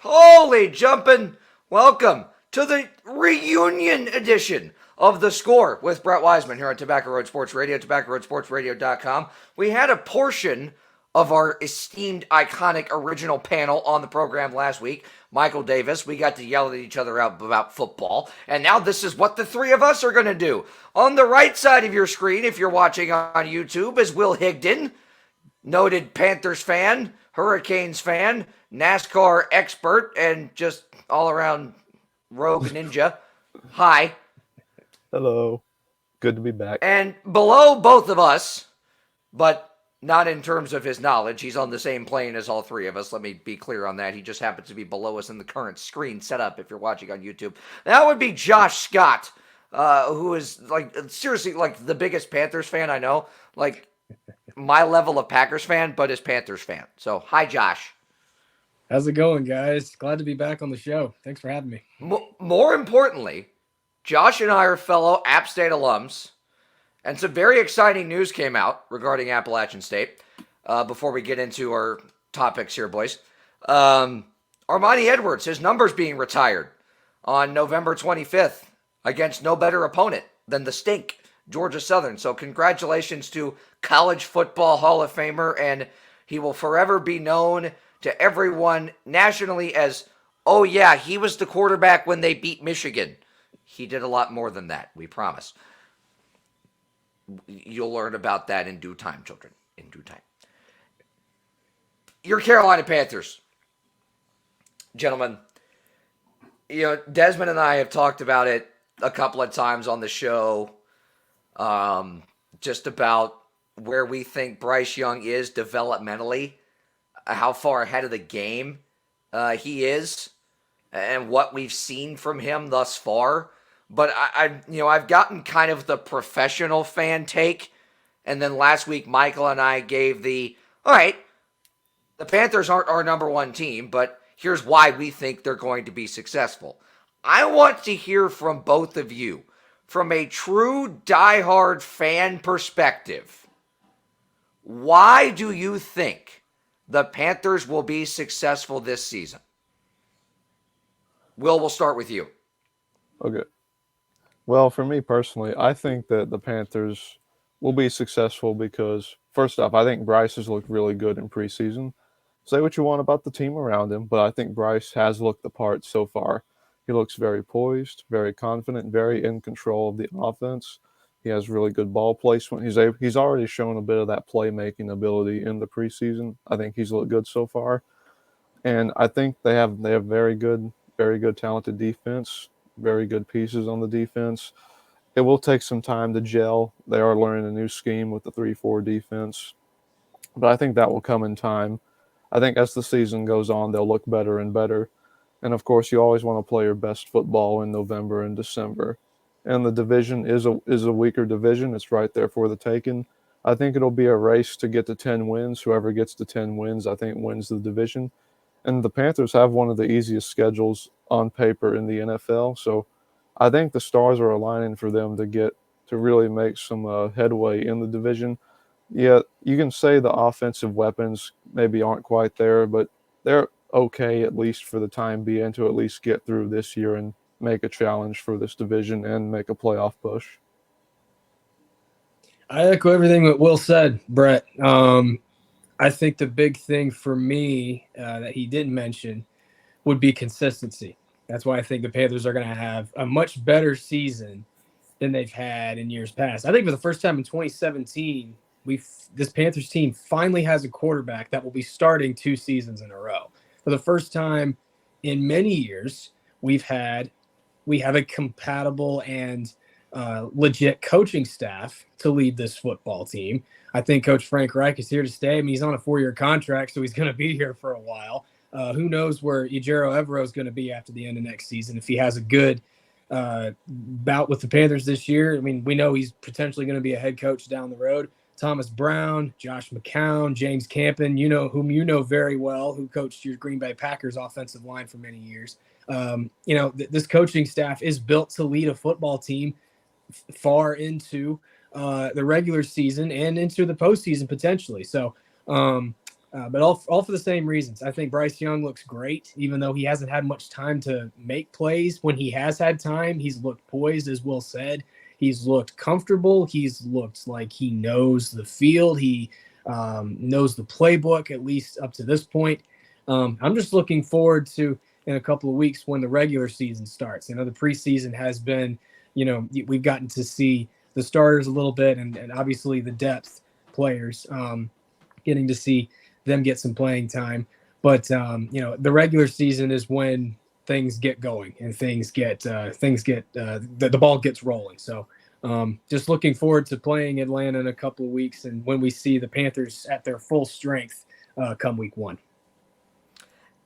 Holy jumping! Welcome to the reunion edition of The Score with Brett Wiseman here on Tobacco Road Sports Radio, tobaccoroadsportsradio.com. We had a portion of our esteemed, iconic, original panel on the program last week. Michael Davis, we got to yell at each other out about football. And now this is what the three of us are going to do. On the right side of your screen, if you're watching on YouTube, is Will Higdon, noted Panthers fan, Hurricanes fan, NASCAR expert, and just all around rogue ninja. Hi. Hello. Good to be back. And below both of us, but not in terms of his knowledge, he's on the same plane as all three of us. Let me be clear on that. He just happens to be below us in the current screen setup if you're watching on YouTube. That would be Josh Scott, who is seriously the biggest Panthers fan I know. My level of Packers fan, but is Panthers fan. So, hi, Josh. How's it going, guys? Glad to be back on the show. Thanks for having me. More importantly, Josh and I are fellow App State alums, and some very exciting news came out regarding Appalachian State. Before we get into our topics here, boys, Armani Edwards, his number's being retired on November 25th against no better opponent than the Stink, Georgia Southern. So congratulations to College Football Hall of Famer, and he will forever be known to everyone nationally as, oh yeah, he was the quarterback when they beat Michigan. He did a lot more than that, we promise. You'll learn about that in due time, children, in due time. Your Carolina Panthers. Gentlemen, Desmond and I have talked about it a couple of times on the show, just about where we think Bryce Young is developmentally, how far ahead of the game he is, and what we've seen from him thus far. But I've gotten kind of the professional fan take, and then last week Michael and I gave all right, the Panthers aren't our number one team, but here's why we think they're going to be successful. I want to hear from both of you, from a true diehard fan perspective. Why do you think the Panthers will be successful this season? Will, we'll start with you. Okay. Well, for me personally, I think that the Panthers will be successful because, first off, I think Bryce has looked really good in preseason. Say what you want about the team around him, but I think Bryce has looked the part so far. He looks very poised, very confident, very in control of the offense. He has really good ball placement. He's already shown a bit of that playmaking ability in the preseason. I think he's looked good so far. And I think they have very good, talented defense, very good pieces on the defense. It will take some time to gel. They are learning a new scheme with the 3-4 defense. But I think that will come in time. I think as the season goes on, they'll look better and better. And, of course, you always want to play your best football in November and December. And the division is a weaker division. It's right there for the taking. I think it'll be a race to get to 10 wins. Whoever gets to 10 wins, I think, wins the division. And the Panthers have one of the easiest schedules on paper in the NFL. So I think the stars are aligning for them to really make some headway in the division. Yeah, you can say the offensive weapons maybe aren't quite there, but they're okay, at least for the time being, to at least get through this year and make a challenge for this division and make a playoff push. I echo everything that Will said, Brett. I think the big thing for me that he didn't mention would be consistency. That's why I think the Panthers are going to have a much better season than they've had in years past. I think for the first time in 2017, this Panthers team finally has a quarterback that will be starting 2 seasons in a row. For the first time in many years, we have a compatible and legit coaching staff to lead this football team. I think Coach Frank Reich is here to stay. I mean, he's on a 4-year contract, so he's going to be here for a while. Who knows where Ejiro Evero is going to be after the end of next season if he has a good bout with the Panthers this year. I mean, we know he's potentially going to be a head coach down the road. Thomas Brown, Josh McCown, James Campen, whom you know very well, who coached your Green Bay Packers offensive line for many years. This coaching staff is built to lead a football team far into the regular season and into the postseason potentially. So But all for the same reasons. I think Bryce Young looks great, even though he hasn't had much time to make plays. When he has had time, he's looked poised, as Will said. He's looked comfortable. He's looked like he knows the field. He knows the playbook, at least up to this point. I'm just looking forward to in a couple of weeks when the regular season starts. The preseason has been, we've gotten to see the starters a little bit and obviously the depth players, getting to see them get some playing time. But, the regular season is when things get going and the ball gets rolling. So just looking forward to playing Atlanta in a couple of weeks and when we see the Panthers at their full strength come week 1.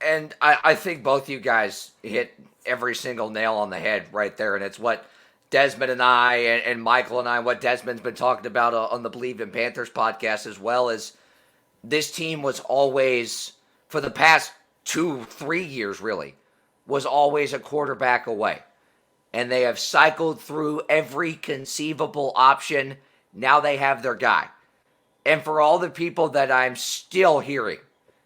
And I think both you guys hit every single nail on the head right there. And it's what Desmond and I and Michael and I, what Desmond's been talking about on the Believe in Panthers podcast as well, as this team was always, for the past 2-3 years really, was always a quarterback away. And they have cycled through every conceivable option. Now they have their guy. And for all the people that I'm still hearing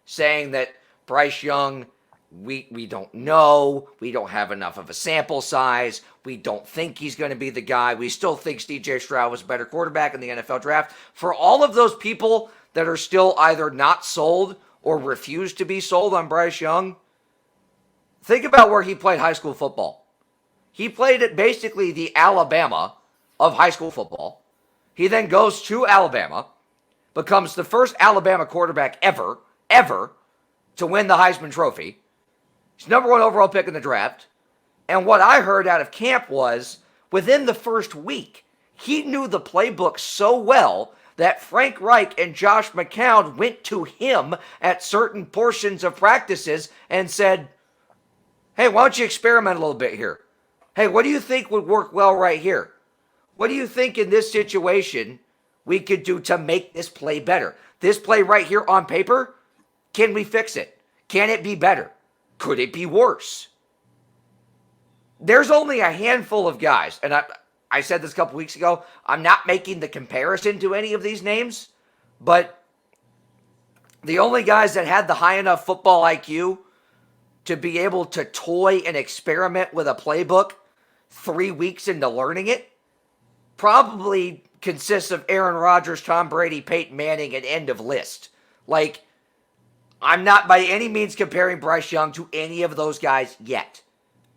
saying that Bryce Young, we don't know, we don't have enough of a sample size, we don't think he's going to be the guy, we still think C.J. Stroud was a better quarterback in the NFL draft. For all of those people that are still either not sold or refuse to be sold on Bryce Young, think about where he played high school football. He played at basically the Alabama of high school football. He then goes to Alabama, becomes the first Alabama quarterback ever to win the Heisman Trophy. He's number 1 overall pick in the draft. And what I heard out of camp was, within the first week, he knew the playbook so well that Frank Reich and Josh McCown went to him at certain portions of practices and said, hey, why don't you experiment a little bit here? Hey, what do you think would work well right here? What do you think in this situation we could do to make this play better? This play right here on paper, can we fix it? Can it be better? Could it be worse? There's only a handful of guys, and I said this a couple weeks ago, I'm not making the comparison to any of these names, but the only guys that had the high enough football IQ to be able to toy and experiment with a playbook 3 weeks into learning it probably consists of Aaron Rodgers, Tom Brady, Peyton Manning, and end of list. Like, I'm not by any means comparing Bryce Young to any of those guys yet.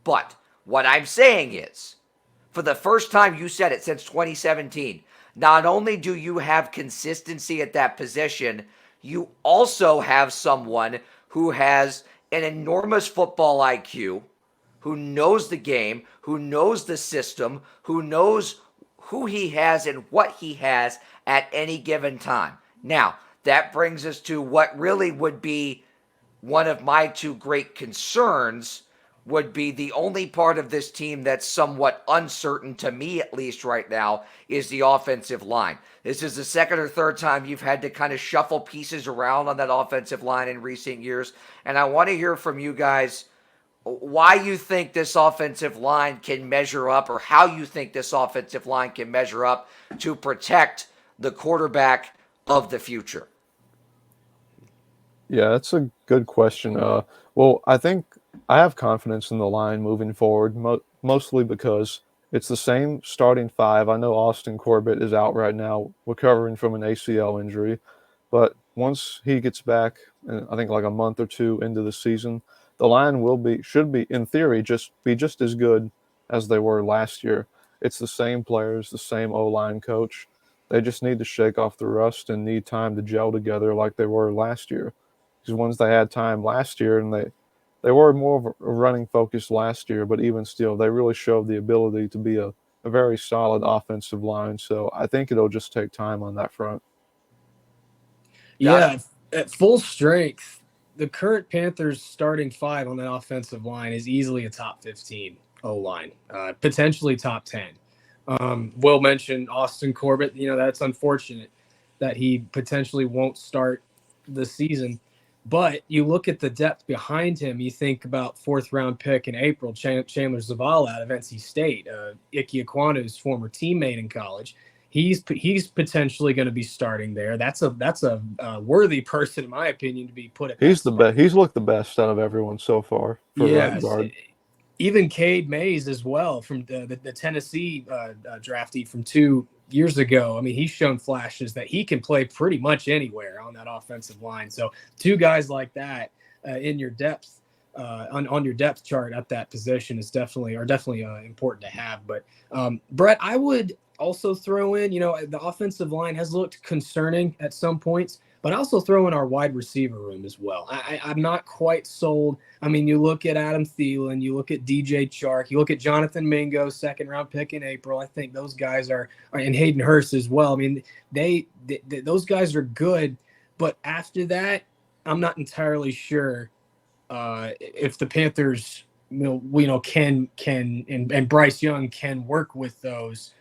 But what I'm saying is, for the first time, you said it, since 2017, not only do you have consistency at that position, you also have someone who has an enormous football IQ, who knows the game, who knows the system, who knows who he has and what he has at any given time. Now, that brings us to what really would be one of my 2 great concerns, would be the only part of this team that's somewhat uncertain, to me at least right now, is the offensive line. This is the second or third time you've had to kind of shuffle pieces around on that offensive line in recent years. And I want to hear from you guys why you think this offensive line can measure up, or how you think this offensive line can measure up to protect the quarterback of the future. Yeah, that's a good question. Well, I think I have confidence in the line moving forward, mostly because it's the same starting 5. I know Austin Corbett is out right now, recovering from an ACL injury, but once he gets back, I think like a month or 2 into the season, the line should be in theory just as good as they were last year. It's the same players, the same O-line coach. They just need to shake off the rust and need time to gel together like they were last year. Because once they had time last year, and they were more of a running focus last year, but even still, they really showed the ability to be a very solid offensive line. So I think it'll just take time on that front. Yeah, at full strength, the current Panthers starting 5 on that offensive line is easily a top 15 O-line, potentially top 10. Will mentioned Austin Corbett. That's unfortunate that he potentially won't start the season. But you look at the depth behind him, you think about 4th-round pick in April, Chandler Zavala out of NC State, Ike Ekwonu's former teammate in college. he's potentially going to be starting there. That's a worthy person, in my opinion, to be put at He's that the spot. best. He's looked the best out of everyone so far for right Yes. guard. Even Cade Mays as well from the Tennessee draftee from 2 years ago. I mean, he's shown flashes that he can play pretty much anywhere on that offensive line. So 2 guys like that in your depth on your depth chart at that position is definitely important to have. But Brett, I would also throw in, the offensive line has looked concerning at some points, but also throw in our wide receiver room as well. I'm not quite sold. I mean, you look at Adam Thielen, you look at DJ Chark, you look at Jonathan Mingo, 2nd-round pick in April. I think those guys are and Hayden Hurst as well. I mean, they those guys are good, but after that, I'm not entirely sure if the Panthers, can and Bryce Young can work with those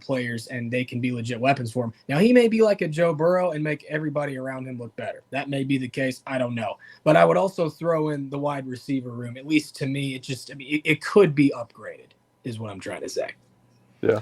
players and they can be legit weapons for him. Now, he may be like a Joe Burrow and make everybody around him look better. That may be the case. I don't know. But I would also throw in the wide receiver room. At least to me, it could be upgraded is what I'm trying to say. Yeah.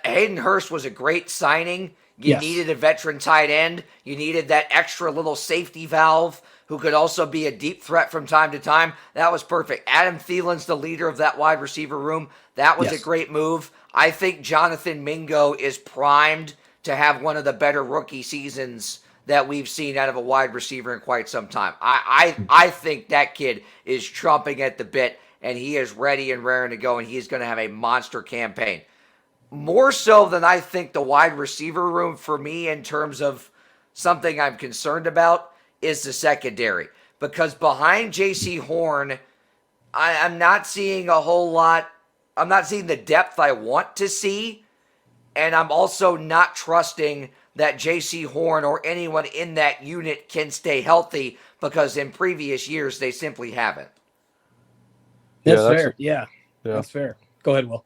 Hayden Hurst was a great signing. You Yes. needed a veteran tight end. You needed that extra little safety valve who could also be a deep threat from time to time. That was perfect. Adam Thielen's the leader of that wide receiver room. That was Yes. a great move. I think Jonathan Mingo is primed to have one of the better rookie seasons that we've seen out of a wide receiver in quite some time. I think that kid is chomping at the bit, and he is ready and raring to go, and he's going to have a monster campaign. More so than I think the wide receiver room for me in terms of something I'm concerned about is the secondary. Because behind J.C. Horn, I'm not seeing a whole lot. I'm not seeing the depth I want to see. And I'm also not trusting that J.C. Horn or anyone in that unit can stay healthy because in previous years they simply haven't. That's fair. Yeah, that's fair. Go ahead, Will.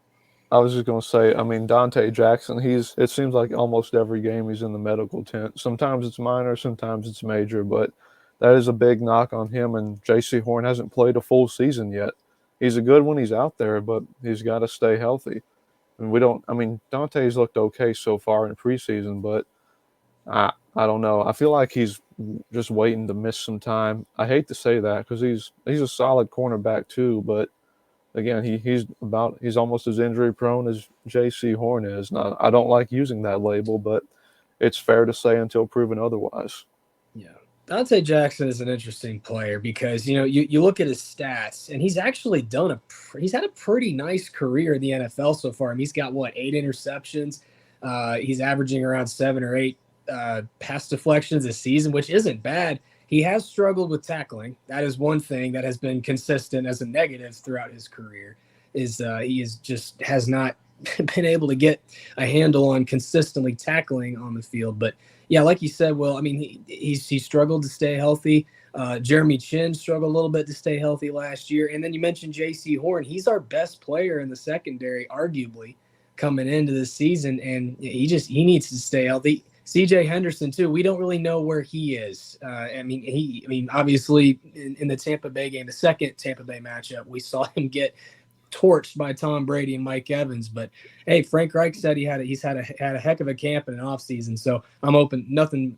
I was just going to say, I mean, Dante Jackson, it seems like almost every game he's in the medical tent. Sometimes it's minor, sometimes it's major, but that is a big knock on him. And J.C. Horn hasn't played a full season yet. He's a good when he's out there, but he's got to stay healthy. And Dante's looked okay so far in preseason, but I don't know. I feel like he's just waiting to miss some time. I hate to say that because he's a solid cornerback too, but again, he's almost as injury prone as J.C. Horn is. Now, I don't like using that label, but it's fair to say until proven otherwise. Yeah. Dante Jackson is an interesting player because, you look at his stats and he's actually he's had a pretty nice career in the NFL so far. I mean, he's got 8 interceptions. He's averaging around 7 or 8 pass deflections a season, which isn't bad. He has struggled with tackling. That is one thing that has been consistent as a negative throughout his career is has not been able to get a handle on consistently tackling on the field. But yeah, like you said, Will, I mean, he struggled to stay healthy. Jeremy Chin struggled a little bit to stay healthy last year. And then you mentioned J.C. Horn. He's our best player in the secondary, arguably, coming into this season. And he needs to stay healthy. CJ Henderson too. We don't really know where he is. Obviously in the Tampa Bay game, the second Tampa Bay matchup, we saw him get torched by Tom Brady and Mike Evans. But hey, Frank Reich said he's had a heck of a camp in an offseason. So I'm open nothing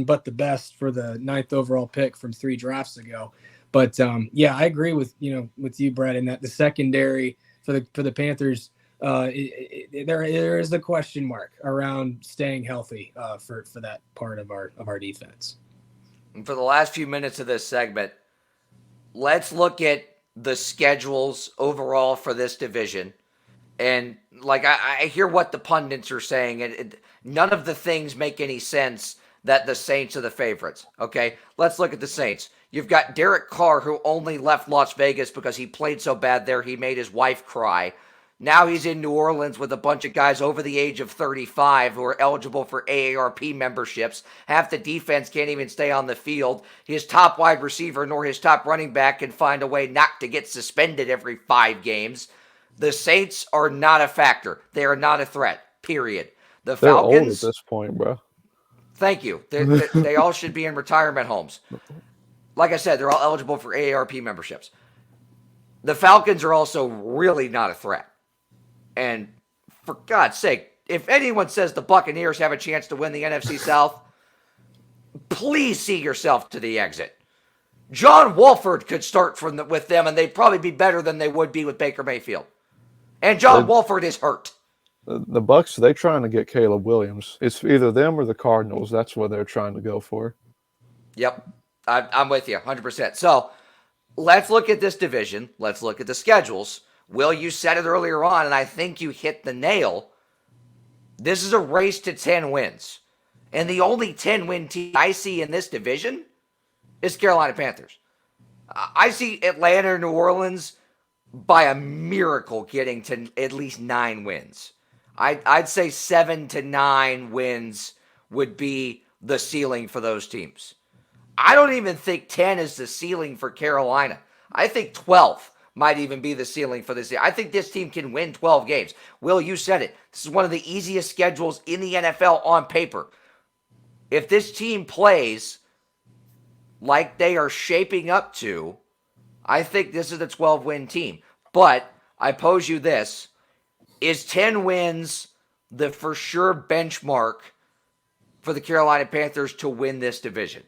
but the best for the 9th overall pick from 3 drafts ago. But yeah, I agree with you, Brett, in that the secondary for the Panthers. There is a question mark around staying healthy for that part of our defense. And for the last few minutes of this segment, let's look at the schedules overall for this division. And I hear what the pundits are saying, and none of the things make any sense that the Saints are the favorites. Okay, let's look at the Saints. You've got Derek Carr, who only left Las Vegas because he played so bad there he made his wife cry. Now he's in New Orleans with a bunch of guys over the age of 35 who are eligible for AARP memberships. Half the defense can't even stay on the field. His top wide receiver nor his top running back can find a way not to get suspended every 5 games. The Saints are not a factor. They are not a threat, period. The They're Falcons, old at this point, bro. Thank you. They all should be in retirement homes. Like I said, they're all eligible for AARP memberships. The Falcons are also really not a threat. And for God's sake, if anyone says the Buccaneers have a chance to win the NFC South, please see yourself to the exit. John Wolford could start with them, and they'd probably be better than they would be with Baker Mayfield. And John Wolford is hurt. The Bucs, they're trying to get Caleb Williams. It's either them or the Cardinals. That's what they're trying to go for. Yep, I'm with you 100%. So let's look at this division. Let's look at the schedules. Will, you said it earlier on, and I think you hit the nail. This is a race to 10 wins. And the only 10-win team I see in this division is Carolina Panthers. I see Atlanta or New Orleans by a miracle getting to at least 9 wins. I'd say 7 to 9 wins would be the ceiling for those teams. I don't even think 10 is the ceiling for Carolina. I think 12 might even be the ceiling for this year. I think this team can win 12 games. Will, you said it. This is one of the easiest schedules in the NFL on paper. If this team plays like they are shaping up to, I think this is a 12-win team. But I pose you this. Is 10 wins the for sure benchmark for the Carolina Panthers to win this division?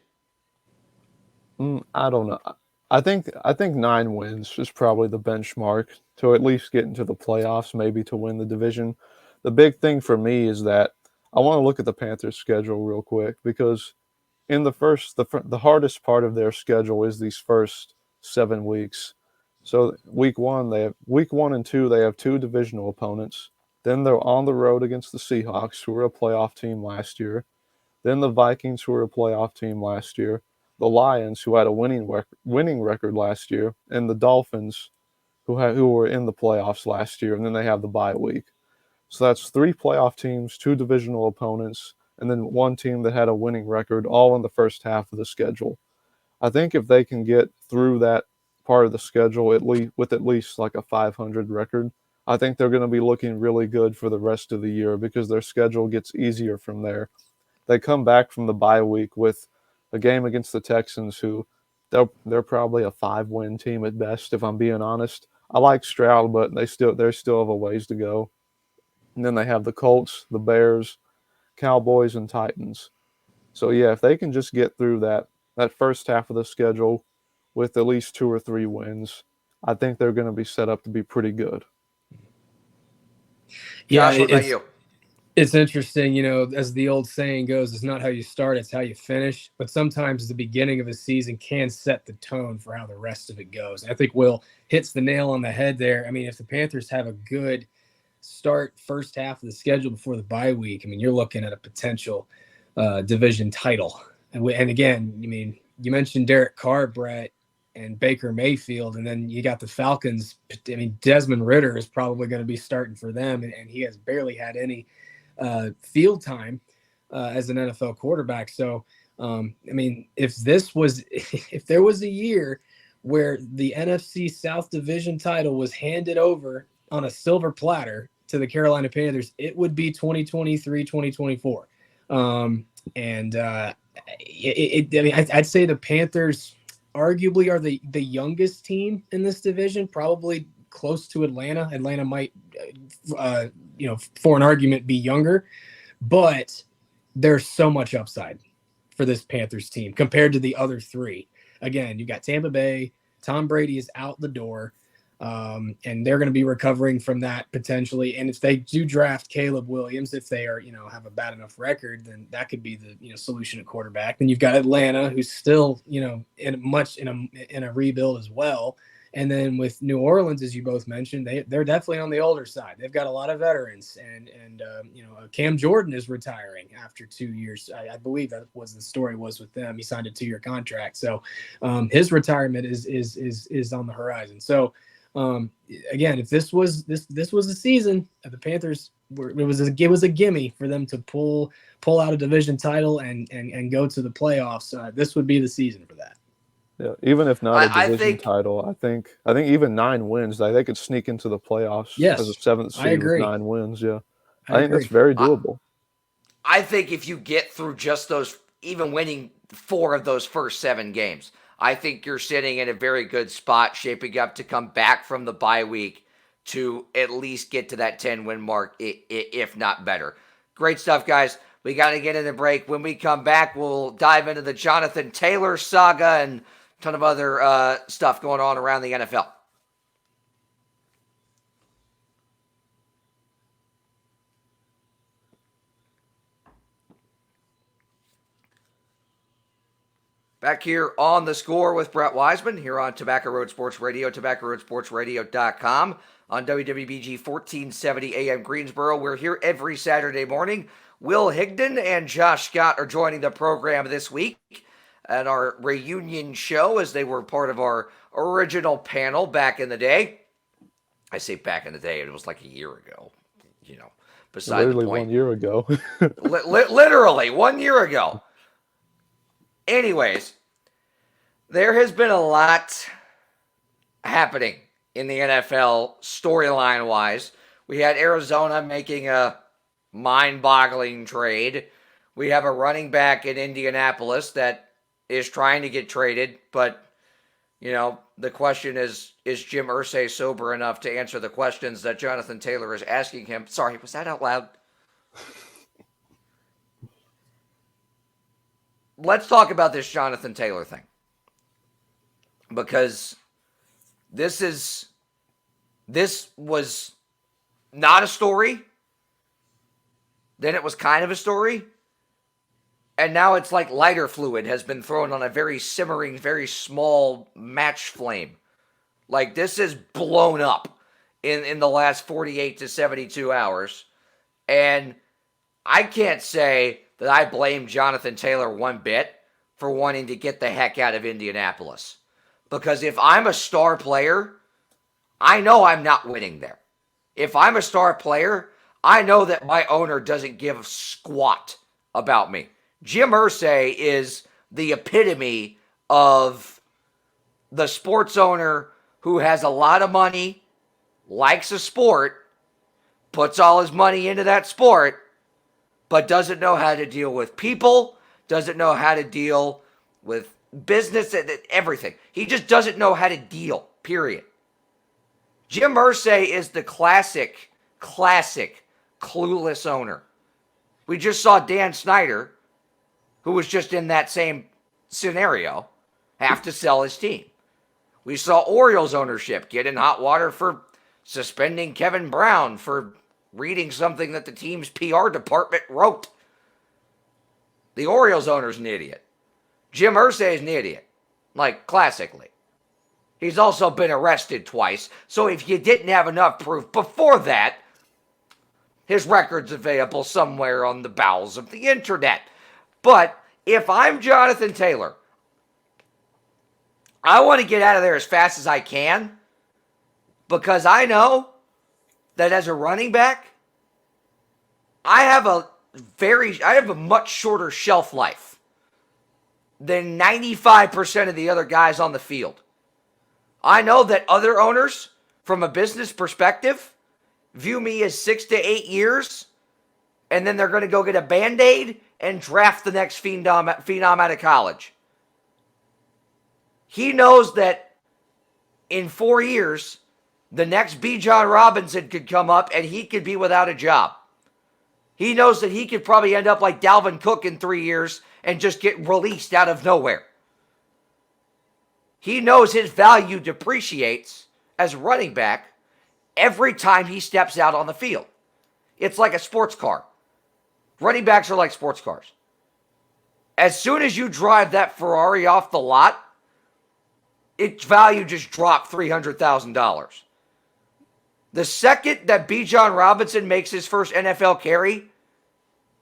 I don't know. I think 9 wins is probably the benchmark to at least get into the playoffs, maybe to win the division. The big thing for me is that I want to look at the Panthers' schedule real quick, because in the hardest part of their schedule is these first 7 weeks. So week 1 and 2 they have 2 divisional opponents. Then they're on the road against the Seahawks, who were a playoff team last year. Then the Vikings, who were a playoff team last year. The Lions, who had a winning record last year, and the Dolphins, who were in the playoffs last year. And then they have the bye week. So that's 3 playoff teams, 2 divisional opponents, and then 1 team that had a winning record, all in the first half of the schedule. I think if they can get through that part of the schedule with at least like a 500 record, I think they're going to be looking really good for the rest of the year, because their schedule gets easier from there. They come back from the bye week with a game against the Texans, who they're probably a 5-win team at best, if I'm being honest. I like Stroud, but they still have a ways to go. And then they have the Colts, the Bears, Cowboys, and Titans. So yeah, if they can just get through that first half of the schedule with at least 2 or 3 wins, I think they're going to be set up to be pretty good. Yeah, Josh, what about you? It's interesting, as the old saying goes, it's not how you start, it's how you finish. But sometimes the beginning of a season can set the tone for how the rest of it goes. And I think Will hits the nail on the head there. I mean, if the Panthers have a good start first half of the schedule before the bye week, I mean, you're looking at a potential division title. And again, I mean, you mentioned Derek Carr, Brett, and Baker Mayfield, and then you got the Falcons. I mean, Desmond Ridder is probably going to be starting for them, and he has barely had any field time as an NFL quarterback. So, I mean, if there was a year where the NFC South Division title was handed over on a silver platter to the Carolina Panthers, it would be 2023, 2024. I'd say the Panthers arguably are the youngest team in this division, probably close to Atlanta. Atlanta might, for an argument, be younger, but there's so much upside for this Panthers team compared to the other 3. Again, you got Tampa Bay. Tom Brady is out the door, and they're going to be recovering from that potentially. And if they do draft Caleb Williams, if they are, have a bad enough record, then that could be the solution at quarterback. Then you've got Atlanta, who's still, in a rebuild as well. And then with New Orleans, as you both mentioned, they're definitely on the older side. They've got a lot of veterans, and Cam Jordan is retiring after 2 years. I believe that was the story was with them. He signed a 2-year contract, so his retirement is on the horizon. So again, if this was a season, the Panthers it was a gimme for them to pull out a division title and go to the playoffs. This would be the season for that. Yeah, even if not a division title, I think even 9 wins, they could sneak into the playoffs as a 7th seed with 9 wins. Yeah, I think that's very doable. I think if you get through just those, even winning 4 of those first 7 games, I think you're sitting in a very good spot, shaping up to come back from the bye week to at least get to that 10-win mark, if not better. Great stuff, guys. We got to get in the break. When we come back, we'll dive into the Jonathan Taylor saga and a ton of other stuff going on around the NFL. Back here on The Score with Brett Wiseman here on Tobacco Road Sports Radio, TobaccoRoadSportsRadio.com, on WWBG 1470 AM Greensboro. We're here every Saturday morning. Will Higdon and Josh Scott are joining the program this week at our reunion show, as they were part of our original panel back in the day. I say back in the day, it was like a year ago, beside Literally the point. 1 year ago. Literally 1 year ago. Anyways, there has been a lot happening in the NFL storyline-wise. We had Arizona making a mind-boggling trade. We have a running back in Indianapolis that is trying to get traded, but, the question is Jim Irsay sober enough to answer the questions that Jonathan Taylor is asking him? Sorry, was that out loud? Let's talk about this Jonathan Taylor thing, because this was not a story, then it was kind of a story, and now it's like lighter fluid has been thrown on a very simmering, very small match flame. Like, this is blown up in the last 48 to 72 hours, and I can't say that I blame Jonathan Taylor one bit for wanting to get the heck out of Indianapolis. Because if I'm a star player, I know I'm not winning there. If I'm a star player, I know that my owner doesn't give a squat about me. Jim Irsay is the epitome of the sports owner who has a lot of money, likes a sport, puts all his money into that sport, but doesn't know how to deal with people, doesn't know how to deal with business, everything. He just doesn't know how to deal, period. Jim Irsay is the classic clueless owner. We just saw Dan Snyder, who was just in that same scenario, have to sell his team. We saw Orioles ownership get in hot water for suspending Kevin Brown for reading something that the team's PR department wrote. The Orioles owner's an idiot. Jim Irsay is an idiot. Like, classically. He's also been arrested twice, so if you didn't have enough proof before that, his record's available somewhere on the bowels of the internet. But if I'm Jonathan Taylor, I want to get out of there as fast as I can, because I know that as a running back, I have a much shorter shelf life than 95% of the other guys on the field. I know that other owners, from a business perspective, view me as 6 to 8 years, and then they're going to go get a Band-Aid and draft the next phenom out of college. He knows that in 4 years, the next B. John Robinson could come up and he could be without a job. He knows that he could probably end up like Dalvin Cook in 3 years and just get released out of nowhere. He knows his value depreciates as a running back every time he steps out on the field. It's like a sports car. Running backs are like sports cars. As soon as you drive that Ferrari off the lot, its value just dropped $300,000. The second that B. John Robinson makes his first NFL carry,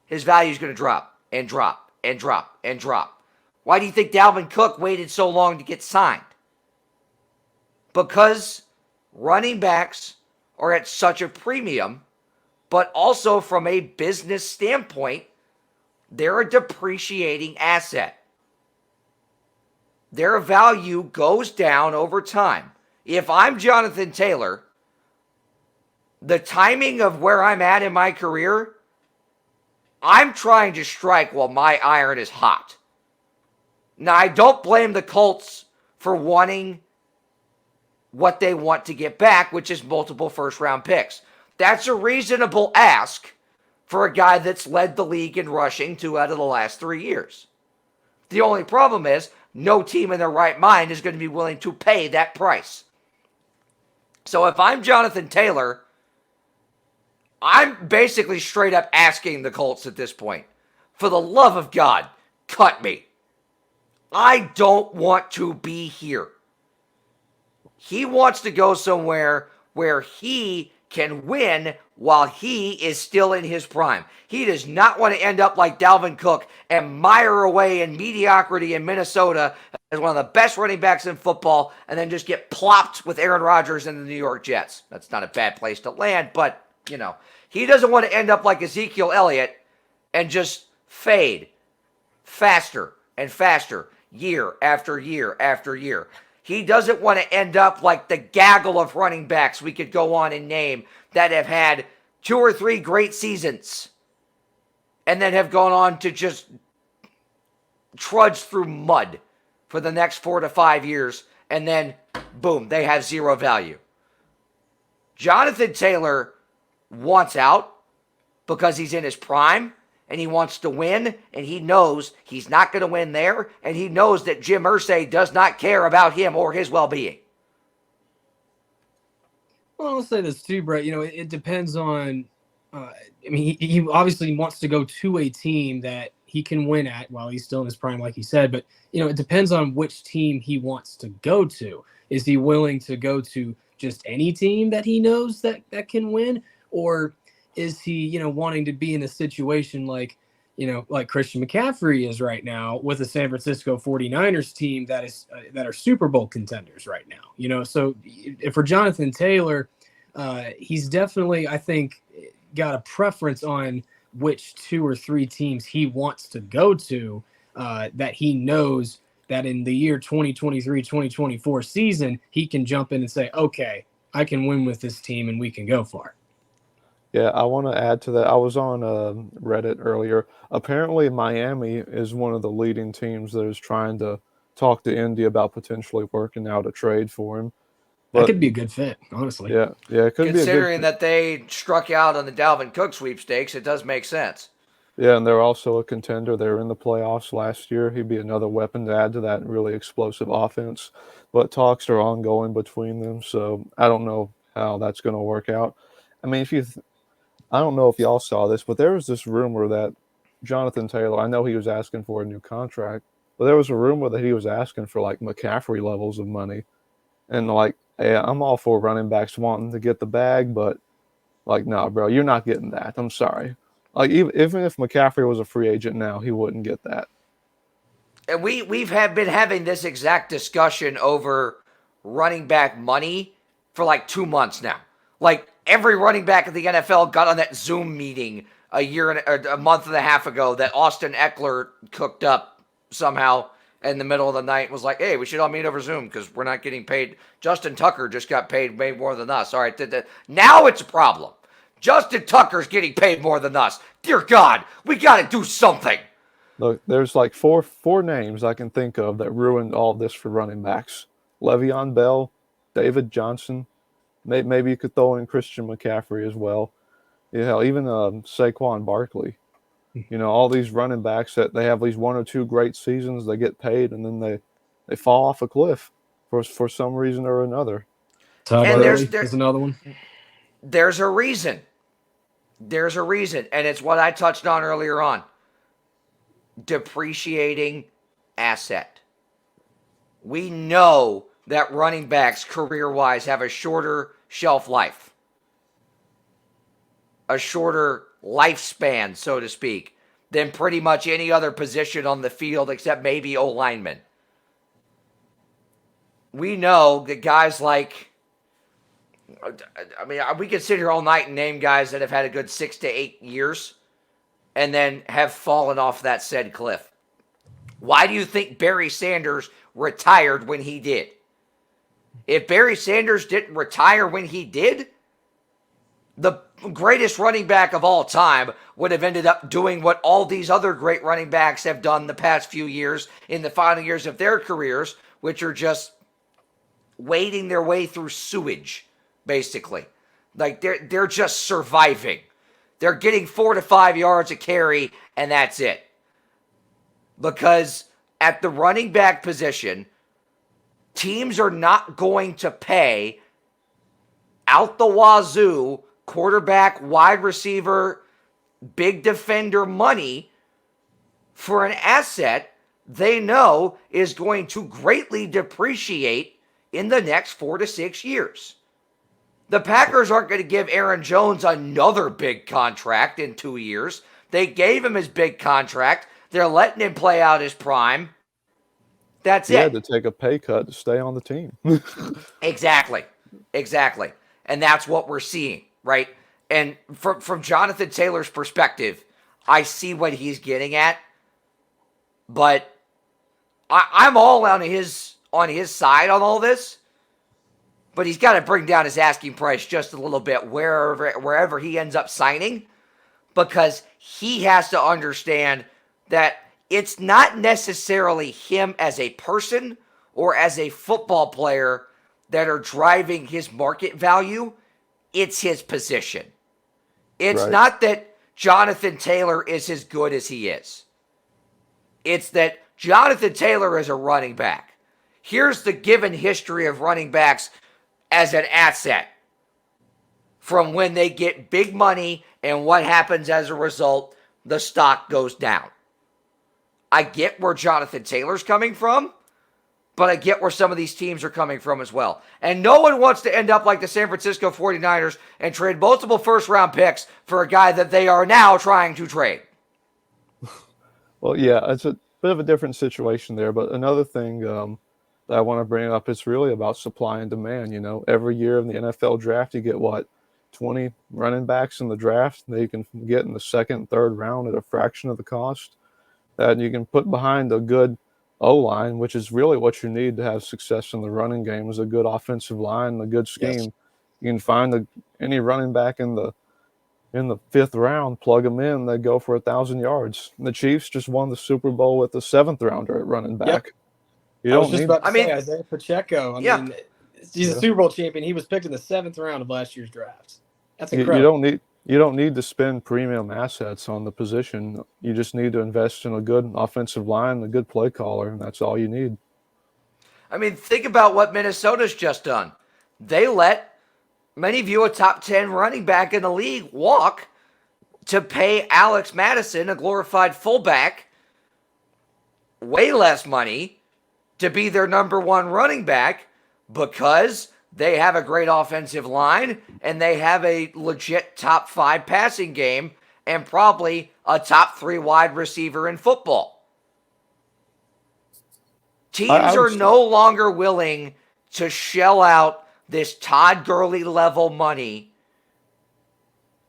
his value is going to drop and drop and drop and drop. Why do you think Dalvin Cook waited so long to get signed? Because running backs are at such a premium, but also from a business standpoint, they're a depreciating asset. Their value goes down over time. If I'm Jonathan Taylor, the timing of where I'm at in my career, I'm trying to strike while my iron is hot. Now, I don't blame the Colts for wanting what they want to get back, which is multiple first-round picks. That's a reasonable ask for a guy that's led the league in rushing 2 out of the last 3 years. The only problem is no team in their right mind is going to be willing to pay that price. So if I'm Jonathan Taylor, I'm basically straight up asking the Colts at this point, for the love of God, cut me. I don't want to be here. He wants to go somewhere where he can win while he is still in his prime. He does not want to end up like Dalvin Cook and mire away in mediocrity in Minnesota as one of the best running backs in football and then just get plopped with Aaron Rodgers and the New York Jets. That's not a bad place to land, but, he doesn't want to end up like Ezekiel Elliott and just fade faster and faster year after year after year. He doesn't want to end up like the gaggle of running backs we could go on and name that have had 2 or 3 great seasons and then have gone on to just trudge through mud for the next 4 to 5 years, and then, boom, they have zero value. Jonathan Taylor wants out because he's in his prime, and he wants to win, and he knows he's not going to win there, and he knows that Jim Irsay does not care about him or his well-being. Well, I'll say this too, Brett. It depends on. He obviously wants to go to a team that he can win at while he's still in his prime, like he said. But it depends on which team he wants to go to. Is he willing to go to just any team that he knows that can win, or is he wanting to be in a situation like Christian McCaffrey is right now with the San Francisco 49ers team that are Super Bowl contenders right now. So for Jonathan Taylor, he's definitely, I think, got a preference on which 2 or 3 teams he wants to go to, that he knows that in the year 2023-2024 season, he can jump in and say, okay, I can win with this team and we can go far. Yeah, I want to add to that. I was on Reddit earlier. Apparently, Miami is one of the leading teams that is trying to talk to Indy about potentially working out a trade for him. That could be a good fit, honestly. Yeah, it could be. Considering that they struck out on the Dalvin Cook sweepstakes, it does make sense. Yeah, and they're also a contender. They were in the playoffs last year. He'd be another weapon to add to that really explosive offense. But talks are ongoing between them, so I don't know how that's going to work out. I mean, I don't know if y'all saw this, but there was this rumor that Jonathan Taylor, I know he was asking for a new contract, but there was a rumor that he was asking for like McCaffrey levels of money. And like, hey, I'm all for running backs wanting to get the bag, but like, no, bro, you're not getting that. I'm sorry. Like, even if McCaffrey was a free agent now, he wouldn't get that. And we've been having this exact discussion over running back money for like 2 months now. Like, every running back in the NFL got on that Zoom meeting a month and a half ago that Austin Eckler cooked up somehow in the middle of the night and was like, hey, we should all meet over Zoom because we're not getting paid. Justin Tucker just got paid way more than us. All right, now it's a problem. Justin Tucker's getting paid more than us. Dear God, we got to do something. Look, there's like four names I can think of that ruined all this for running backs. Le'Veon Bell, David Johnson. Maybe you could throw in Christian McCaffrey as well. Even Saquon Barkley. All these running backs that they have these 1 or 2 great seasons, they get paid, and then they fall off a cliff for some reason or another. And there's another one. There's a reason. There's a reason, and it's what I touched on earlier on. Depreciating asset. We know that running backs, career-wise, have a shorter shelf life. A shorter lifespan, so to speak, than pretty much any other position on the field except maybe O-linemen. We know that guys like, we could sit here all night and name guys that have had a good 6 to 8 years and then have fallen off that said cliff. Why do you think Barry Sanders retired when he did? If Barry Sanders didn't retire when he did, the greatest running back of all time would have ended up doing what all these other great running backs have done the past few years in the final years of their careers, which are just wading their way through sewage, basically. Like they're just surviving. They're getting 4 to 5 yards a carry, and that's it. Because at the running back position, teams are not going to pay out the wazoo quarterback, wide receiver, big defender money for an asset they know is going to greatly depreciate in the next 4 to 6 years. The Packers aren't going to give Aaron Jones another big contract in 2 years. They gave him his big contract. They're letting him play out his prime. That's He it. had to take a pay cut to stay on the team. Exactly. And that's what we're seeing, right? And from Jonathan Taylor's perspective, I see what he's getting at, but I'm all on his side on all this. But he's got to bring down his asking price just a little bit wherever he ends up signing, because he has to understand that it's not necessarily him as a person or as a football player that are driving his market value. It's his position. It's Right. not that Jonathan Taylor is as good as he is. It's that Jonathan Taylor is a running back. Here's the given history of running backs as an asset from when they get big money and what happens as a result. The stock goes down. I get where Jonathan Taylor's coming from, but I get where some of these teams are coming from as well. And no one wants to end up like the San Francisco 49ers and trade multiple first-round picks for a guy that they are now trying to trade. Well, yeah, it's a bit of a different situation there. But another thing that I want to bring up, it's really about supply and demand. Every year in the NFL draft, you get 20 running backs in the draft that you can get in the second and third round at a fraction of the cost that you can put behind a good O-line, which is really what you need to have success in the running game, is a good offensive line, a good scheme. Yes. You can find any running back in the fifth round, plug them in, they go for 1,000 yards. And the Chiefs just won the Super Bowl with the seventh rounder at running back. Yep. You I was don't just need. about to I mean- say Isaiah Pacheco. Yeah. I mean, he's a Super Bowl champion. He was picked in the 7th round of last year's draft. That's You incredible. you don't need to spend premium assets on the position. You just need to invest in a good offensive line, a good play caller, and that's all you need. I mean, think about what Minnesota's just done. They let many view a top 10 running back in the league walk to pay Alex Madison, a glorified fullback, way less money to be their number one running back because they have a great offensive line and they have a legit top 5 passing game and probably a top 3 wide receiver in football. Teams are no longer willing to shell out this Todd Gurley level money,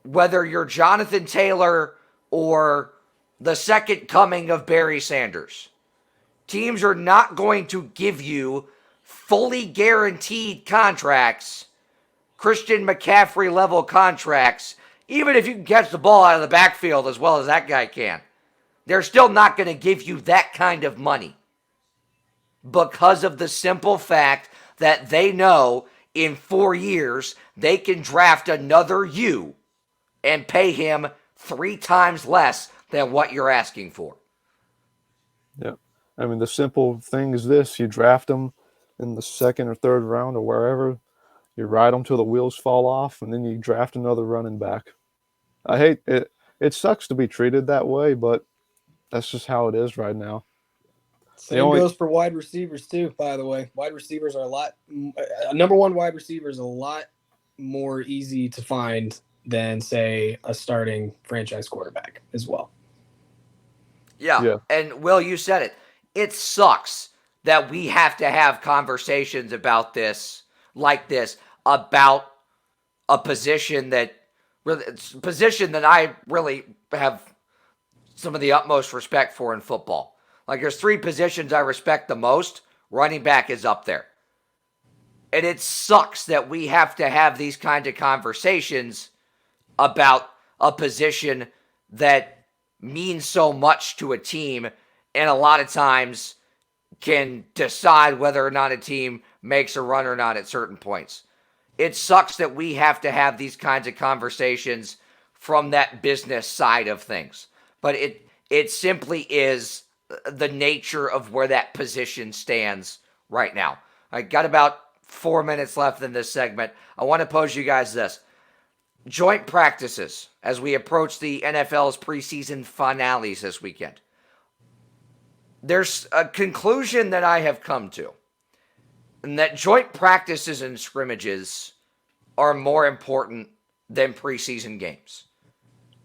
whether you're Jonathan Taylor or the second coming of Barry Sanders. Teams are not going to give you fully guaranteed contracts, Christian McCaffrey level contracts, even if you can catch the ball out of the backfield as well as that guy can. They're still not going to give you that kind of money because of the simple fact that they know in 4 years they can draft another you and pay him 3 times less than what you're asking for. Yeah. I mean, the simple thing is this: you draft them in the second or third round or wherever, you ride them till the wheels fall off, and then you draft another running back. I hate it. It sucks to be treated that way, but that's just how it is right now. Same goes for wide receivers too, by the way. Wide receivers are number one wide receiver is a lot more easy to find than, say, a starting franchise quarterback as well. Yeah. And Will, you said it. It sucks that we have to have conversations about this, like this, about a position that I really have some of the utmost respect for in football. Like, there's 3 positions I respect the most. Running back is up there. And it sucks that we have to have these kinds of conversations about a position that means so much to a team and a lot of times can decide whether or not a team makes a run or not at certain points. It sucks that we have to have these kinds of conversations from that business side of things. But it simply is the nature of where that position stands right now. I got about 4 minutes left in this segment. I want to pose you guys this. Joint practices as we approach the NFL's preseason finales this weekend. There's a conclusion that I have come to, and that joint practices and scrimmages are more important than preseason games.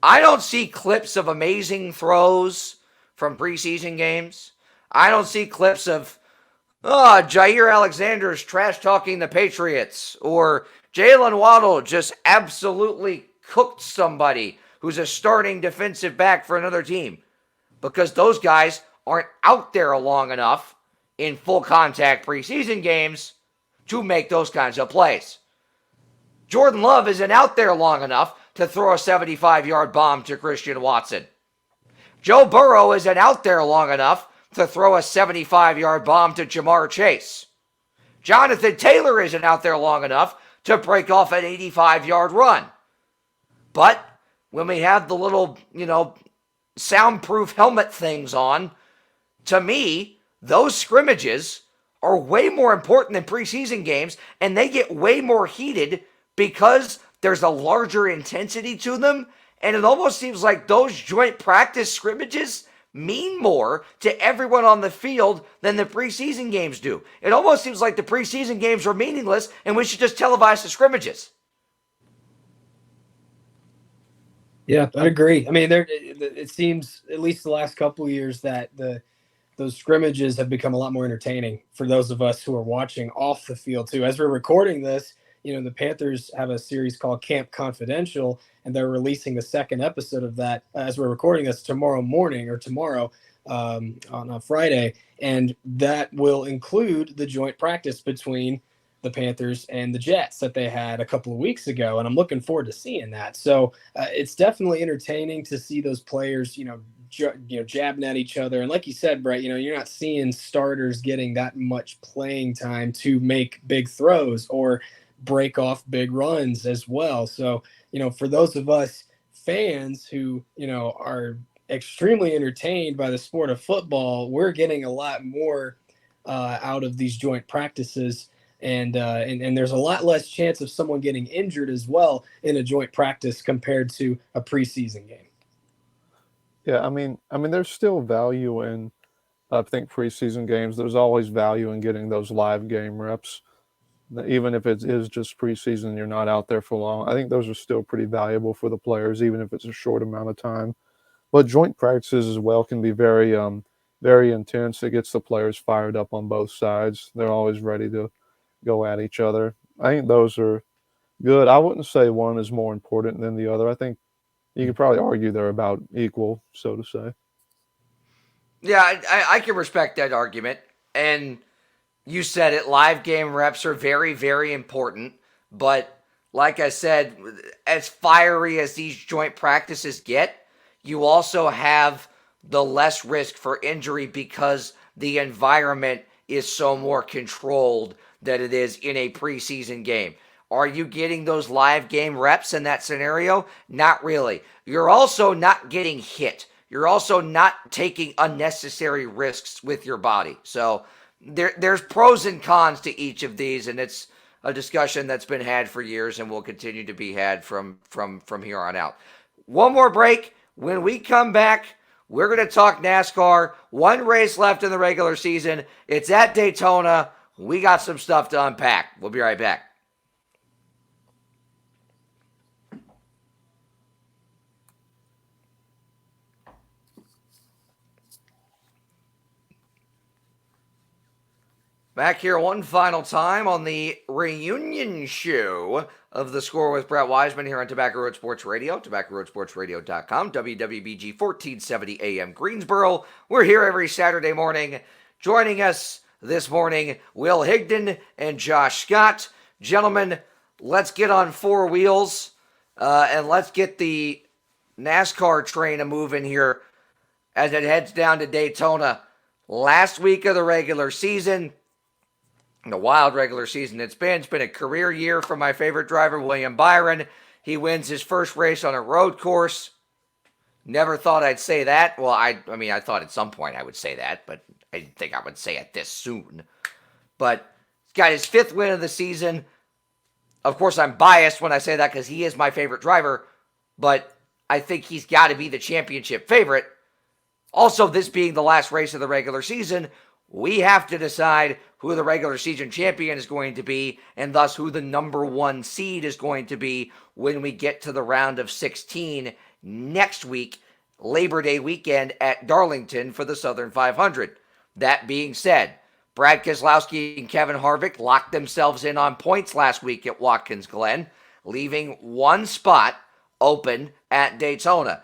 I don't see clips of amazing throws from preseason games. I don't see clips of, Jair Alexander's trash talking the Patriots, or Jalen Waddle just absolutely cooked somebody who's a starting defensive back for another team, because those guys aren't out there long enough in full contact preseason games to make those kinds of plays. Jordan Love isn't out there long enough to throw a 75-yard bomb to Christian Watson. Joe Burrow isn't out there long enough to throw a 75-yard bomb to Jamar Chase. Jonathan Taylor isn't out there long enough to break off an 85-yard run. But when we have the little, soundproof helmet things on, to me, those scrimmages are way more important than preseason games, and they get way more heated because there's a larger intensity to them, and it almost seems like those joint practice scrimmages mean more to everyone on the field than the preseason games do. It almost seems like the preseason games are meaningless, and we should just televise the scrimmages. Yeah, I agree. I mean, it seems, at least the last couple of years, that those scrimmages have become a lot more entertaining for those of us who are watching off the field too. As we're recording this, the Panthers have a series called Camp Confidential, and they're releasing the second episode of that as we're recording this tomorrow morning, or tomorrow on a Friday. And that will include the joint practice between the Panthers and the Jets that they had a couple of weeks ago. And I'm looking forward to seeing that. So it's definitely entertaining to see those players, jabbing at each other. And like you said, Brett, you're not seeing starters getting that much playing time to make big throws or break off big runs as well. So, for those of us fans who, are extremely entertained by the sport of football, we're getting a lot more out of these joint practices. And there's a lot less chance of someone getting injured as well in a joint practice compared to a preseason game. Yeah, I mean, there's still value in, I think, preseason games. There's always value in getting those live game reps. Even if it is just preseason, you're not out there for long. I think those are still pretty valuable for the players, even if it's a short amount of time. But joint practices as well can be very, very intense. It gets the players fired up on both sides. They're always ready to go at each other. I think those are good. I wouldn't say one is more important than the other. I think you could probably argue they're about equal, so to say. Yeah, I can respect that argument. And you said it, live game reps are very, very important. But like I said, as fiery as these joint practices get, you also have the less risk for injury because the environment is so more controlled than it is in a preseason game. Are you getting those live game reps in that scenario? Not really. You're also not getting hit. You're also not taking unnecessary risks with your body. So there's pros and cons to each of these, and it's a discussion that's been had for years and will continue to be had from here on out. One more break. When we come back, we're going to talk NASCAR. One race left in the regular season. It's at Daytona. We got some stuff to unpack. We'll be right back. Back here one final time on the reunion show of The Score with Brett Wiseman here on Tobacco Road Sports Radio, TobaccoRoadSportsRadio.com, WWBG 1470 AM Greensboro. We're here every Saturday morning. Joining us this morning, Will Higdon and Josh Scott. Gentlemen, let's get on four wheels and let's get the NASCAR train a moving here as it heads down to Daytona. last week of the regular season, the wild regular season it's been a career year for my favorite driver, William Byron. He wins his first race on a road course. Never thought I'd say that. Well, I mean, I thought at some point I would say that, but I didn't think I would say it this soon. But he's got his 5th win of the season. Of course, I'm biased when I say that because he is my favorite driver, but I think he's got to be the championship favorite. Also, this being the last race of the regular season, we have to decide who the regular season champion is going to be, and thus who the number 1 seed is going to be when we get to the round of 16 next week, Labor Day weekend at Darlington for the Southern 500. That being said, Brad Keselowski and Kevin Harvick locked themselves in on points last week at Watkins Glen, leaving 1 spot open at Daytona.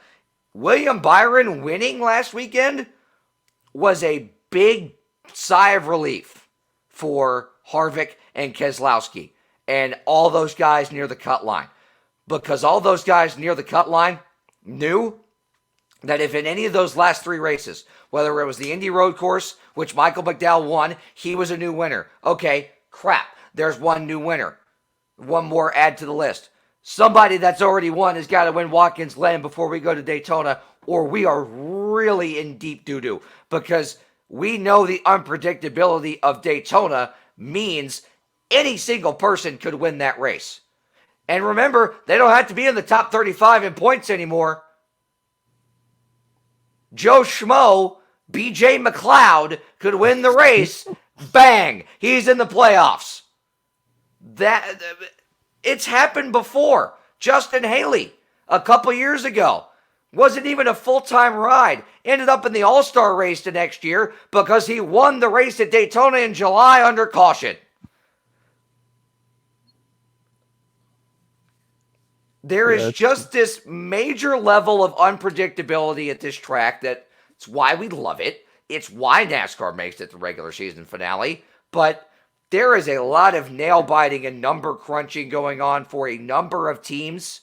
William Byron winning last weekend was a big sigh of relief for Harvick and Keselowski and all those guys near the cut line, because all those guys near the cut line knew that if in any of those last 3 races, whether it was the Indy Road Course, which Michael McDowell won, he was a new winner. Okay, crap. There's 1 new winner. 1 more add to the list. Somebody that's already won has got to win Watkins Glen before we go to Daytona, or we are really in deep doo-doo, because we know the unpredictability of Daytona means any single person could win that race. And remember, they don't have to be in the top 35 in points anymore. Joe Schmo, BJ McLeod, could win the race. Bang! He's in the playoffs. It's happened before. Justin Haley, a couple years ago, wasn't even a full-time ride. Ended up in the All-Star race the next year because he won the race at Daytona in July under caution. There is just this major level of unpredictability at this track that's why we love it. It's why NASCAR makes it the regular season finale. But there is a lot of nail-biting and number crunching going on for a number of teams.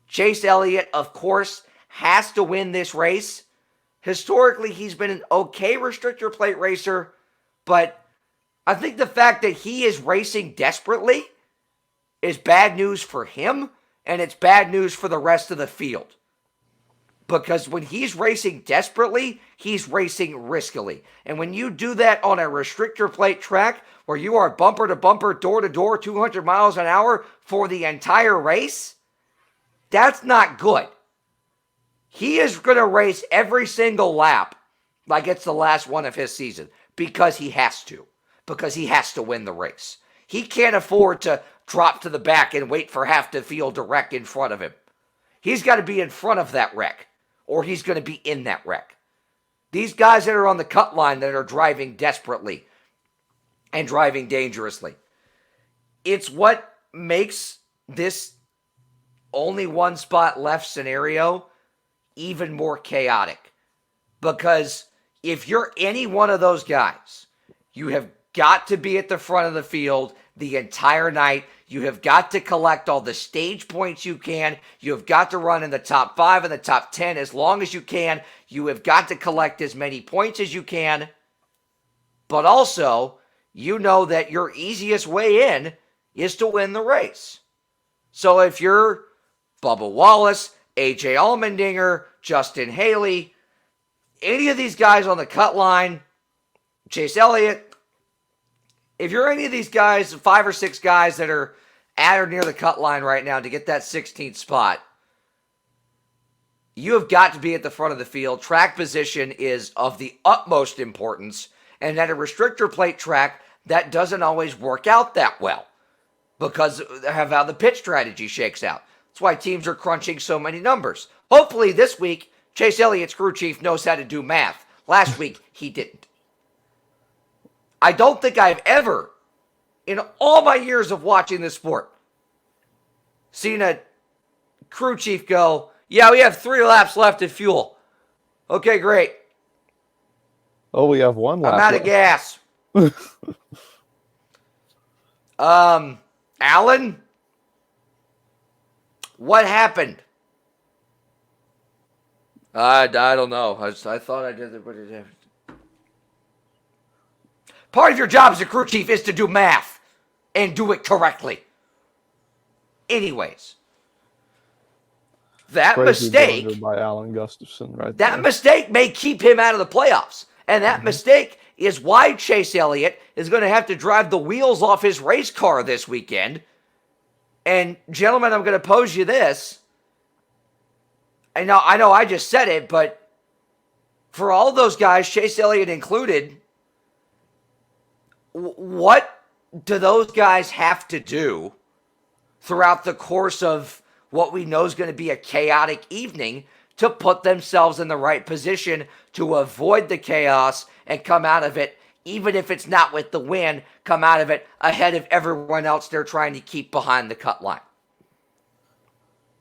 Chase Elliott, of course, has to win this race. Historically, he's been an okay restrictor plate racer, but I think the fact that he is racing desperately is bad news for him, and it's bad news for the rest of the field. Because when he's racing desperately, he's racing riskily. And when you do that on a restrictor plate track where you are bumper to bumper, door to door, 200 miles an hour for the entire race, that's not good. He is going to race every single lap like it's the last one of his season because he has to. Because he has to win the race. He can't afford to drop to the back and wait for half the field to wreck in front of him. He's got to be in front of that wreck, or he's going to be in that wreck. These guys that are on the cut line that are driving desperately and driving dangerously, it's what makes this only 1 spot left scenario even more chaotic. Because if you're any one of those guys, you have got to be at the front of the field the entire night. You have got to collect all the stage points you can. You have got to run in the top 5 and the top 10 as long as you can. You have got to collect as many points as you can. But also, you know that your easiest way in is to win the race. So if you're Bubba Wallace, AJ Allmendinger, Justin Haley, any of these guys on the cut line, Chase Elliott, if you're any of these guys, 5 or 6 guys that are at or near the cut line right now to get that 16th spot, you have got to be at the front of the field. Track position is of the utmost importance, and at a restrictor plate track, that doesn't always work out that well because of how the pit strategy shakes out. That's why teams are crunching so many numbers. Hopefully this week, Chase Elliott's crew chief knows how to do math. Last week, he didn't. I don't think I've ever, in all my years of watching this sport, seen a crew chief go, yeah, we have 3 laps left at fuel. Okay, great. Oh, we have 1 lap I'm out of gas. Alan? What happened? I don't know. I thought I did it, but it happened. Part of your job as a crew chief is to do math and do it correctly. Anyways, that Crazy blunder mistake, by Alan Gustafson right that there. mistake may keep him out of the playoffs. And that mistake is why Chase Elliott is going to have to drive the wheels off his race car this weekend. And gentlemen, I'm going to pose you this. I know I just said it, but for all those guys, Chase Elliott included, what do those guys have to do throughout the course of what we know is going to be a chaotic evening to put themselves in the right position to avoid the chaos and come out of it, even if it's not with the win, come out of it ahead of everyone else they're trying to keep behind the cut line?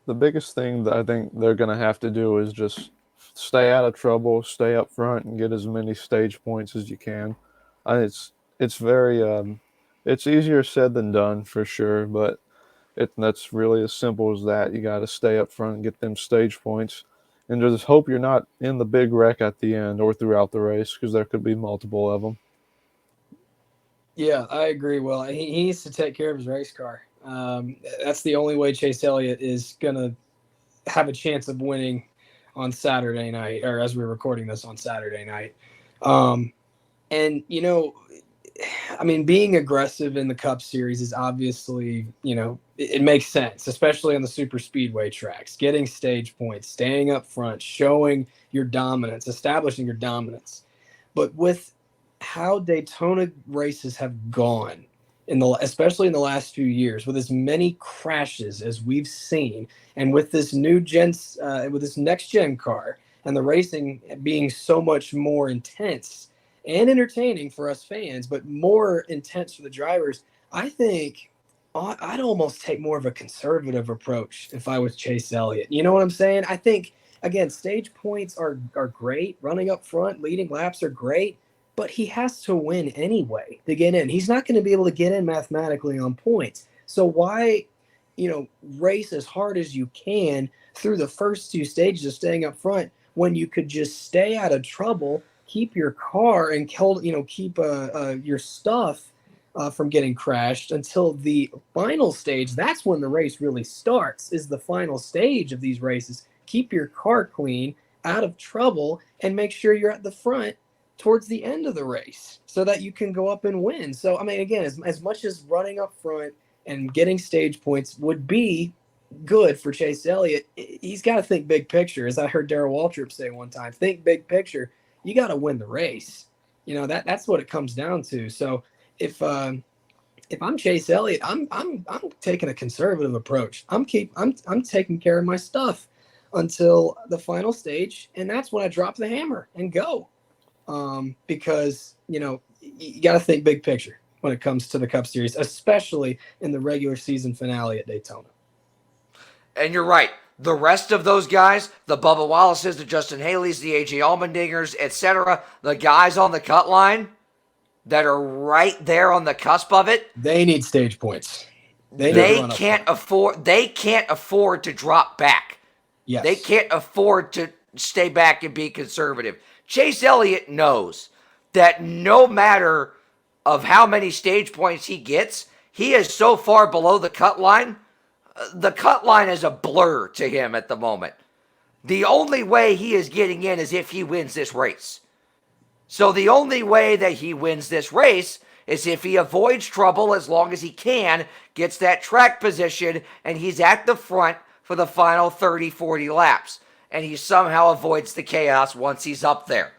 The biggest thing that I think they're going to have to do is just stay out of trouble, stay up front, and get as many stage points as you can. It's very it's easier said than done for sure, but that's really as simple as that. You got to stay up front and get them stage points, and just hope you're not in the big wreck at the end or throughout the race, because there could be multiple of them. Yeah, I agree. Well, he needs to take care of his race car. That's the only way Chase Elliott is going to have a chance of winning on Saturday night, or as we're recording this on Saturday night. And, you know, I mean, being aggressive in the Cup Series is obviously, you know, it makes sense, especially on the super speedway tracks, getting stage points, staying up front, showing your dominance, establishing your dominance. But with how Daytona races have gone, especially in the last few years, with as many crashes as we've seen, and with this with this next gen car, and the racing being so much more intense and entertaining for us fans, but more intense for the drivers, I think I'd almost take more of a conservative approach if I was Chase Elliott. You know what I'm saying? I think, again, stage points are great. Running up front, leading laps are great. But he has to win anyway to get in. He's not going to be able to get in mathematically on points. So why, race as hard as you can through the first two stages of staying up front when you could just stay out of trouble, keep your car and keep your stuff from getting crashed until the final stage. That's when the race really starts, is the final stage of these races. Keep your car clean, out of trouble, and make sure you're at the front towards the end of the race so that you can go up and win. So, I mean, again, as much as running up front and getting stage points would be good for Chase Elliott, he's got to think big picture. As I heard Darrell Waltrip say one time, think big picture. You got to win the race. That's what it comes down to. So if I'm Chase Elliott, I'm taking a conservative approach. I'm taking care of my stuff until the final stage, and that's when I drop the hammer and go. Because you got to think big picture when it comes to the Cup Series, especially in the regular season finale at Daytona. And you're right. The rest of those guys, the Bubba Wallaces, the Justin Haleys, the AJ Allmendingers, etc., the guys on the cut line that are right there on the cusp of it, they need stage points. They can't afford to drop back. Yes. They can't afford to stay back and be conservative. Chase Elliott knows that no matter of how many stage points he gets, he is so far below the cut line. The cut line is a blur to him at the moment. The only way he is getting in is if he wins this race. So the only way that he wins this race is if he avoids trouble as long as he can, gets that track position, and he's at the front for the final 30, 40 laps. And he somehow avoids the chaos once he's up there.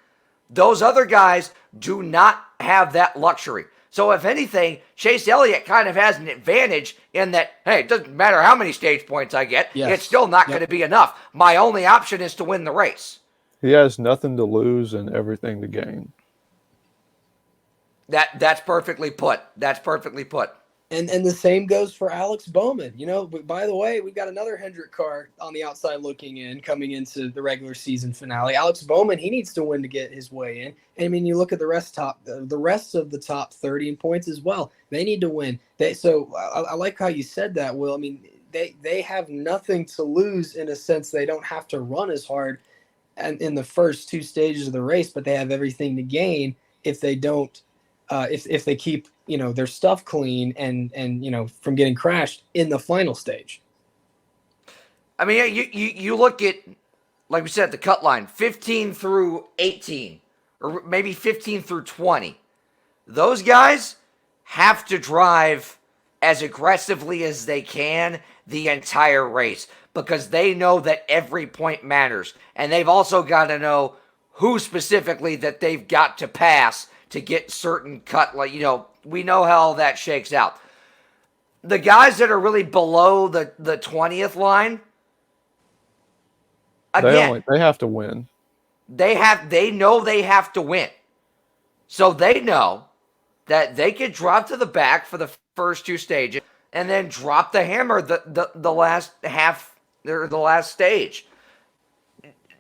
Those other guys do not have that luxury. So if anything, Chase Elliott kind of has an advantage in that, hey, it doesn't matter how many stage points I get, it's still not going to be enough. My only option is to win the race. He has nothing to lose and everything to gain. That's perfectly put. That's perfectly put. And the same goes for Alex Bowman. By the way, we've got another Hendrick car on the outside looking in, coming into the regular season finale. Alex Bowman, he needs to win to get his way in. And I mean, you look at the rest of the top 30 in points as well. They need to win. I like how you said that, Will. I mean, they have nothing to lose in a sense. They don't have to run as hard in the first two stages of the race, but they have everything to gain if they don't if they keep their stuff clean and from getting crashed in the final stage. I mean, you look at, like we said, the cut line, 15 through 18, or maybe 15 through 20. Those guys have to drive as aggressively as they can the entire race because they know that every point matters. And they've also got to know who specifically that they've got to pass to get certain cut. Like, we know how that shakes out. The guys that are really below the 20th line, again, they have to win. They know they have to win. So they know that they could drop to the back for the first two stages and then drop the hammer the last half or the last stage.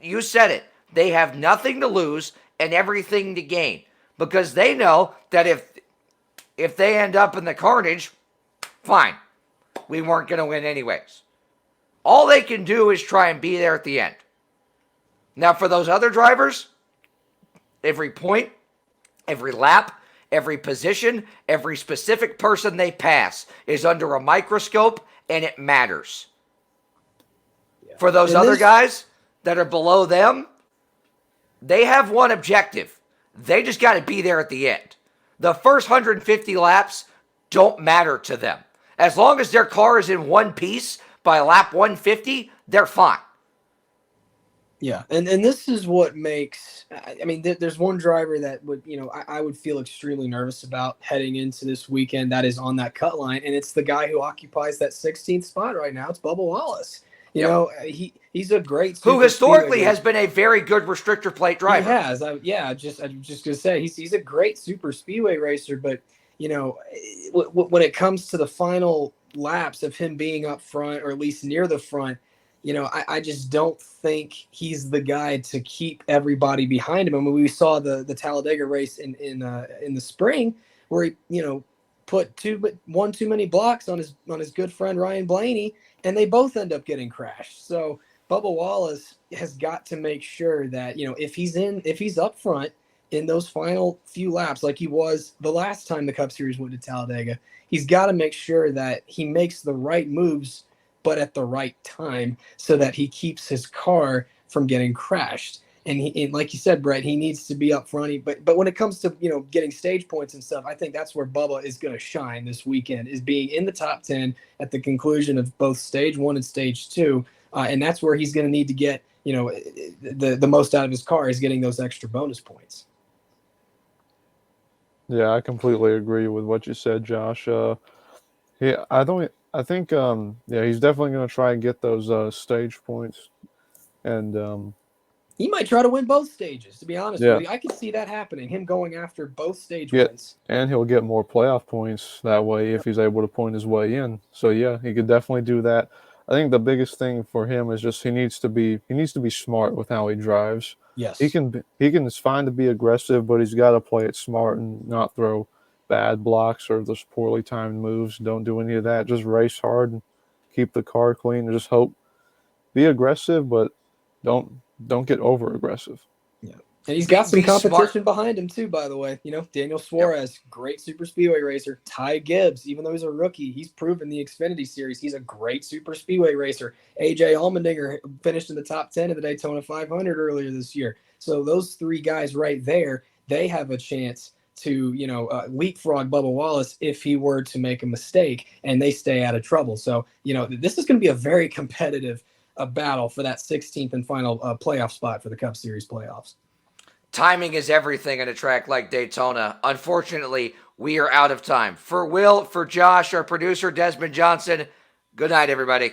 You said it. They have nothing to lose and everything to gain because they know that if they end up in the carnage, fine. We weren't going to win anyways. All they can do is try and be there at the end. Now, for those other drivers, every point, every lap, every position, every specific person they pass is under a microscope, and it matters. Yeah. For those other guys that are below them, they have one objective. They just got to be there at the end. The first 150 laps don't matter to them. As long as their car is in one piece by lap 150, they're fine. Yeah, and this is what makes. I mean, there's one driver that would, I would feel extremely nervous about heading into this weekend. That is on that cut line, and it's the guy who occupies that 16th spot right now. It's Bubba Wallace. You know, he's a great. Who historically has been a very good restrictor plate driver. He has. I'm just gonna say he's a great super speedway racer, but when it comes to the final laps of him being up front or at least near the front. I just don't think he's the guy to keep everybody behind him. I mean, we saw the Talladega race in the spring where he, put one too many blocks on his good friend Ryan Blaney, and they both end up getting crashed. So Bubba Wallace has got to make sure that, if he's up front in those final few laps, like he was the last time the Cup Series went to Talladega, he's got to make sure that he makes the right moves but at the right time so that he keeps his car from getting crashed. And like you said, Brett, he needs to be up front. But when it comes to, getting stage points and stuff, I think that's where Bubba is going to shine this weekend, is being in the top 10 at the conclusion of both stage 1 and stage 2. And that's where he's going to need to get, the most out of his car is getting those extra bonus points. Yeah, I completely agree with what you said, Josh. I think he's definitely going to try and get those stage points, and he might try to win both stages. To be honest with you, I can see that happening. Him going after both stage wins, and he'll get more playoff points that way if he's able to point his way in. So yeah, he could definitely do that. I think the biggest thing for him is just he needs to be smart with how he drives. Yes, it's fine to be aggressive, but he's got to play it smart and not throw bad blocks or those poorly timed moves. Don't do any of that. Just race hard and keep the car clean and just hope. Be aggressive, but don't get over aggressive. Yeah. And he's got some competition behind him too, by the way. Daniel Suarez, great super speedway racer. Ty Gibbs, even though he's a rookie, he's proven the Xfinity Series he's a great super speedway racer. AJ Allmendinger finished in the top 10 of the Daytona 500 earlier this year. So those three guys right there, they have a chance to leapfrog Bubba Wallace if he were to make a mistake and they stay out of trouble. So this is going to be a very competitive battle for that 16th and final playoff spot for the Cup Series playoffs. Timing is everything at a track like Daytona. Unfortunately, we are out of time. For Will, for Josh, our producer Desmond Johnson, good night, everybody.